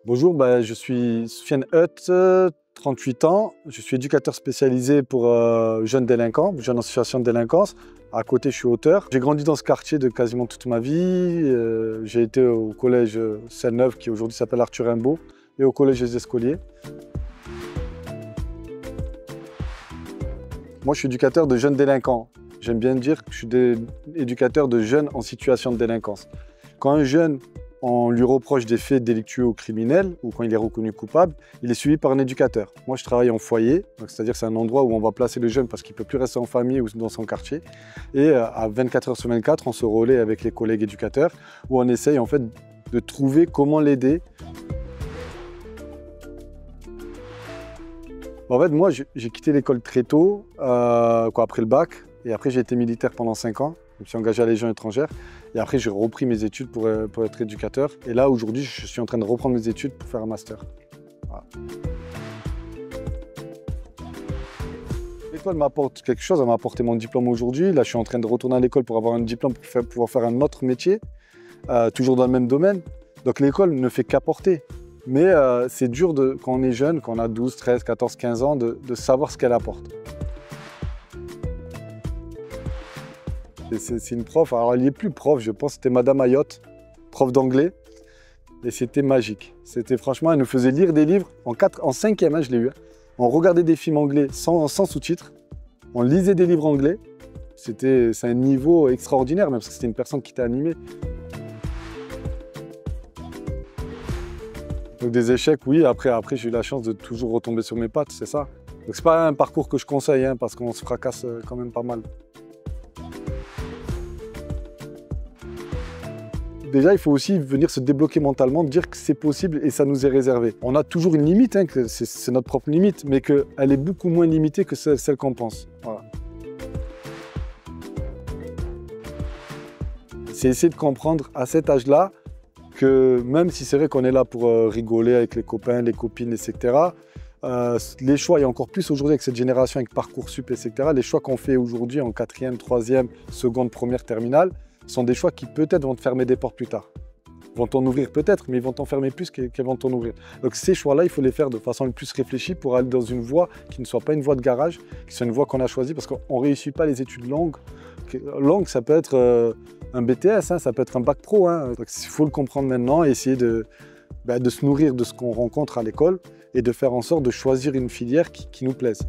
Bonjour, je suis Soufiane Hutt, 38 ans. Je suis éducateur spécialisé pour jeunes délinquants, jeunes en situation de délinquance. À côté, je suis auteur. J'ai grandi dans ce quartier de quasiment toute ma vie. J'ai été au collège Selle-Neuve, qui aujourd'hui s'appelle Arthur Rimbaud, et au collège des Escoliers. Moi, je suis éducateur de jeunes délinquants. J'aime bien dire que je suis éducateur de jeunes en situation de délinquance. Quand un jeune, on lui reproche des faits délictueux ou criminels, ou quand il est reconnu coupable, il est suivi par un éducateur. Moi, je travaille en foyer, c'est-à-dire que c'est un endroit où on va placer le jeune parce qu'il ne peut plus rester en famille ou dans son quartier. Et à 24 heures sur 24, on se relaie avec les collègues éducateurs, où on essaye en fait de trouver comment l'aider. En fait, moi, j'ai quitté l'école très tôt, après le bac, et après j'ai été militaire pendant 5 ans. Je me suis engagé à la Légion étrangère et après j'ai repris mes études pour être éducateur. Et là aujourd'hui je suis en train de reprendre mes études pour faire un master. Voilà. L'école m'apporte quelque chose, elle m'a apporté mon diplôme aujourd'hui. Là je suis en train de retourner à l'école pour avoir un diplôme pour pouvoir faire un autre métier, toujours dans le même domaine. Donc l'école ne fait qu'apporter. Mais c'est dur quand on est jeune, quand on a 12, 13, 14, 15 ans, de savoir ce qu'elle apporte. C'est une prof, alors elle n'est plus prof, je pense, c'était Madame Ayotte, prof d'anglais, et c'était magique. C'était franchement, elle nous faisait lire des livres, en 5e, je l'ai eu. On regardait des films anglais sans sous-titres, on lisait des livres anglais. C'est un niveau extraordinaire, même parce que c'était une personne qui t'a animé. Donc des échecs, oui, après j'ai eu la chance de toujours retomber sur mes pattes, c'est ça. Donc c'est pas un parcours que je conseille, parce qu'on se fracasse quand même pas mal. Déjà, il faut aussi venir se débloquer mentalement, dire que c'est possible et ça nous est réservé. On a toujours une limite, que c'est notre propre limite, mais qu'elle est beaucoup moins limitée que celle qu'on pense. Voilà. C'est essayer de comprendre à cet âge-là que même si c'est vrai qu'on est là pour rigoler avec les copains, les copines, etc., les choix, et encore plus aujourd'hui avec cette génération, avec Parcoursup, etc., les choix qu'on fait aujourd'hui en 4e, 3e, seconde, première, terminale, sont des choix qui peut-être vont te fermer des portes plus tard. Ils vont t'en ouvrir peut-être, mais ils vont t'en fermer plus qu'elles vont t'en ouvrir. Donc ces choix-là, il faut les faire de façon le plus réfléchie pour aller dans une voie qui ne soit pas une voie de garage, qui soit une voie qu'on a choisie, parce qu'on ne réussit pas les études longues. Longues, ça peut être un BTS, ça peut être un bac pro. Donc il faut le comprendre maintenant et essayer de se nourrir de ce qu'on rencontre à l'école et de faire en sorte de choisir une filière qui nous plaise.